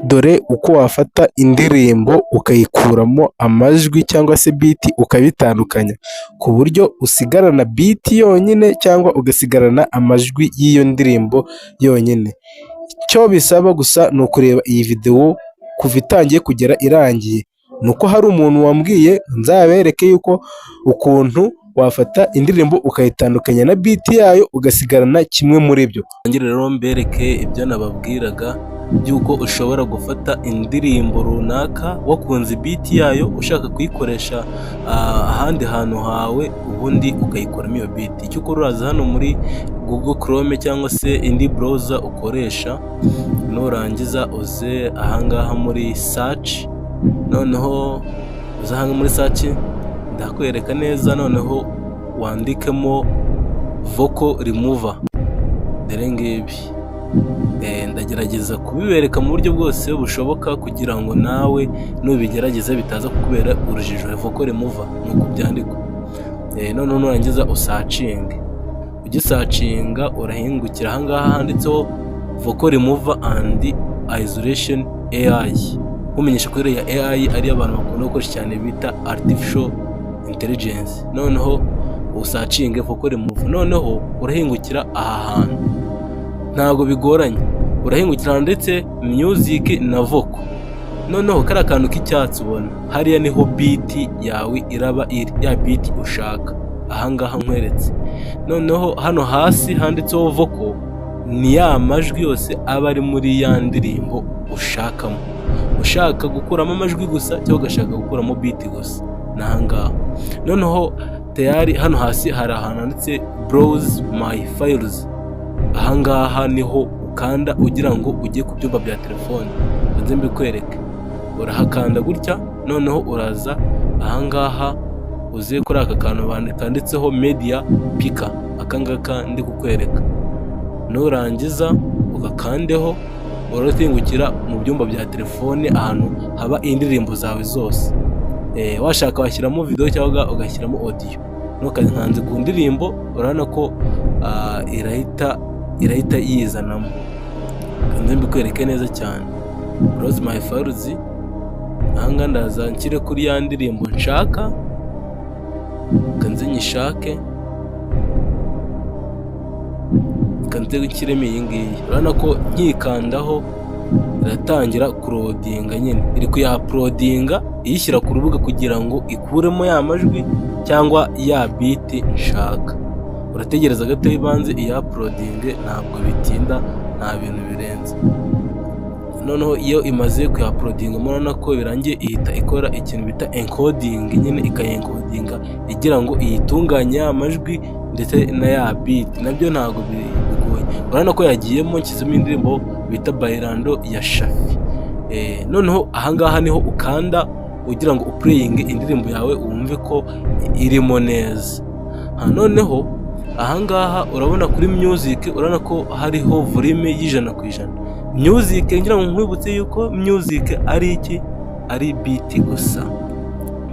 dore uko wafata indirimbo ukayikuramo amajwi cyangwa se biti ukabitandukanya, ku buryo usigarana biti yonyine cyangwa ugasigarana amajwi y'iyo ndirimbo yonyine. Icyo bisaba gusa ni ukureba iyi videwo kuva itangiye kugera irangiye. Ni uko hari umuntu wambwiye nzabereke yuko ukuntu wafata indirimbo ukayitandukanya na biti yayo ugasigarana kimwe muri byo. Rero mbereke ibyo nababwiraga by'uko ushobora gufata indirimbo runaka wakunze biti yayo ushaka kuyikoresha ahandi hantu hawe, ubundi ukayikoramo iyo biti. Icyo ukora uraza hano muri Google Chrome cyangwa se indi browser ukoresha, nurangiza uze ahangaha muri search, noneho uza hano muri search ndakwereka neza, noneho wandikemo vocal remover. Dore ngibi ndagerageza kubibereka mu buryo bwose bushoboka kugira ngo nawe nubigerageza bitaza kukubera urujijo. Vocal remover nuko byandikwa. Noneho nurangiza usacinge, ugisacinga urahingukira ahangaha handitseho vocal remover and isolation AI. Umenyesha ko ya AI ari abantu bakunda gukoresha cyane bita artificial intelligence. Noneho usacinge vocal remover, noneho urahingukira aha hantu, ntago bigoranye, urahingukira ndetse music na vocal. Noneho kari akantu k'icyatsi ubona hariya niho biti yawe iraba iri, ya biti ushaka ahangaha nkweretse. Noneho hano hasi handitseho vocal ni ya majwi yose aba ari muri ya ndirimbo ushakamo. Ushaka gukuramo amajwi gusa cyangwa ugashaka gukuramo biti gusa, nahangaha. Noneho tayari hano hasi hari ahantu handitse browse my files. Ahangaha niho ukanda ugira ngo ujye ku byumba bya telefone. Nze mbikwereke, urahakanda gutya, noneho uraza ahangaha uze kuri aka kantu kanditseho media picker, akangaka ndi kukwereka. Nurangiza ugakandeho, uratingukira mu byumba bya telefone ahantu haba indirimbo zawe zose. Washaka washyiramo video cyangwa ugashyiramo audio. Nukanze ku ndirimbo urabona ko irahita yizanamo. Kandi mbikwereke neza cyane. Browse my files, ahanga ndaza nshyire kuri ya ndirimbo nshaka, kanze nyishake, kanze nshyiremo iyi ngiyi. Urabona ko nkikandaho iratangira kurodinga, nyine iri kuyaplodinga iyishyira ku rubuga kugira ngo ikuremo ya majwi cyangwa ya biti nshaka. Urategereza gato ibanze iyaplodinge, ntabwo bitinda, nta bintu birenze. Noneho iyo imaze kuyaplodinga murabona ko birangiye, ihita ikora ikintu bita encoding, nyine ikayenkodinga igira ngo iyitunganye ya majwi ndetse na ya biti. Nabyo ntabwo bigoye. Urabona ko yagiyemo nshyizemo indirimbo bita Bailando ya Shafi. Noneho ahangaha niho ukanda ugira ngo uplaying indirimbo yawe wumve ko irimo neza. Noneho ahangaha urabona kuri music, urabona ko hariho volume y'100%. Music ngira ngo nkwibutse yuko music ari iki, ari biti gusa,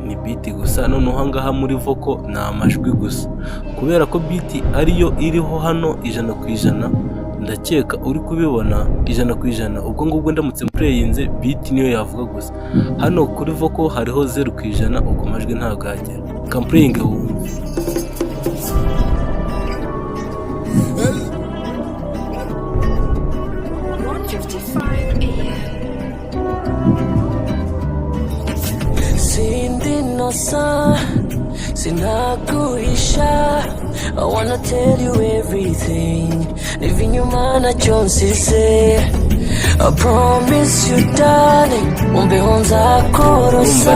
ni biti gusa. Noneho ahangaha muri vocal ni amajwi gusa, kubera ko biti ariyo iriho hano 100%. Ndakeka uri kubibona 100%. Ubwo ngubwo ndamutse mplayinze biti niyo yavuga gusa. Hano kuri vocal hariho 0%, ubwo majwi ntabwo yagera. Kamplaying wumve. Sinakuisha, I wanna tell you everything. Living your man at Jones's say, I promise you darling, umbe honza korosa.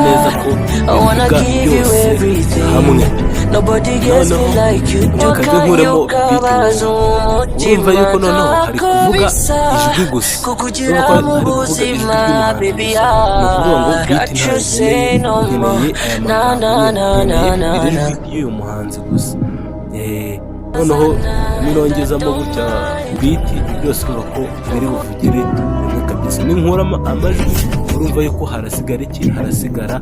I wanna give you everything. Nobody gets me like you do. Kanyo kabazo umutima nakubisa, kukujira mu buzima baby. I got you say no more. Na na na na na na. Y'uyu muhanzi gusa. Noneho nirongezamo gutya biti byose urumva ko biri buvugire rimwe kabisa. Ninkuramo amajwi urumva yuko harasigara iki, harasigara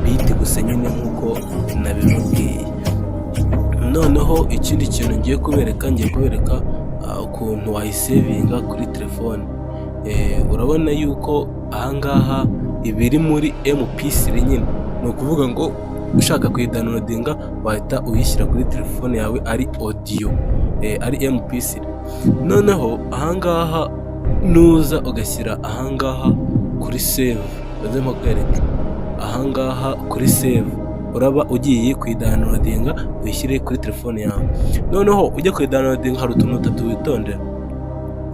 biti gusa nyine nkuko nabimubwiye. Noneho ikindi kintu ngiye kubereka ukuntu wayisevinga kuri telefone. urabona yuko ahangaha ibiri muri MP3 nyine, ni ukuvuga ngo ushaka kuyidownloadinga wahita uyishyira kuri telefone yawe ari audio, ari MP3. Noneho ahangaha nuza ugashyira ahangaha kuri save, baze mpakwereke ahangaha kuri save, uraba ugiye kuyidownloadinga uyishyire kuri telefone yawe. Noneho ujya kuyidownloadinga hari utuntu dutatu witondera.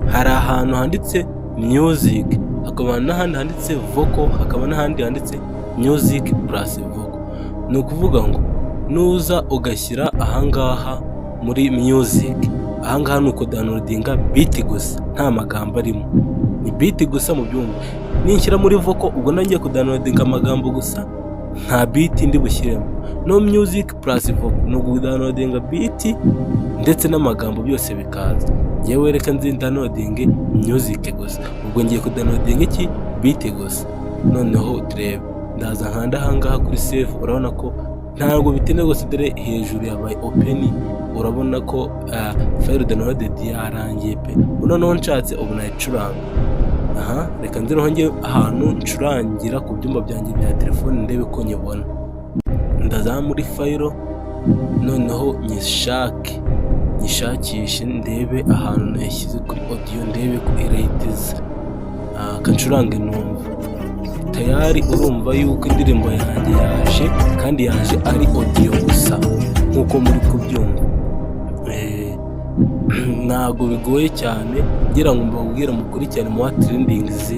Hari ahantu handitse music, hakaba n'ahandi handitse vocal, hakaba n'ahandi handitse music plus vocal. Ni ukuvuga ngo nuza ugashyira ahangaha muri music, ahangaha ni ukudownloadinga beat gusa, nta magambo arimo, ni beat gusa mu byumba. Ninshyira muri vocal ubwo nangiye kudownloadinga amagambo gusa, nta beat ndi bushyiremo. No music plus vocal ni ukudownloadinga beat ndetse n'amagambo byose bikaza. Yewe reka nzindownloadinge music gusa, ubwo ngiye kudownloadinga iki beat gusa. Noneho turebe, ndaza nkanda ahangaha kuri save, urabona ko ntabwo bitinde rwose, dore hejuru yabaye open, urabona ko file downloaded yarangiye pe. Noneho nshatse ubu nayicuranga. Reka nzireho njye ahantu ncurangira ku byumba byanjye bya telefone ndebe ko nyibona. Ndaza muri file, noneho nyishakishe ndebe ahantu nayishyize kuri audio, ndebe ko irahitiza kancurange numva. Tayari urumva yuko indirimbo yanjye yaje, kandi yaje ari audio gusa nkuko muri kubyumva. Ntabwo bigoye cyane, ngira ngo mbabwire mukurikirane mu trendings,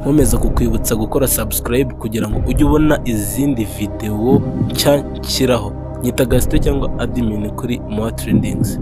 nkomeza kukwibutsa gukora subscribe kugira ngo ujye ubona izindi video nshya nshyiraho. Nyita Gaston cyangwa admin kuri Moa Trendings.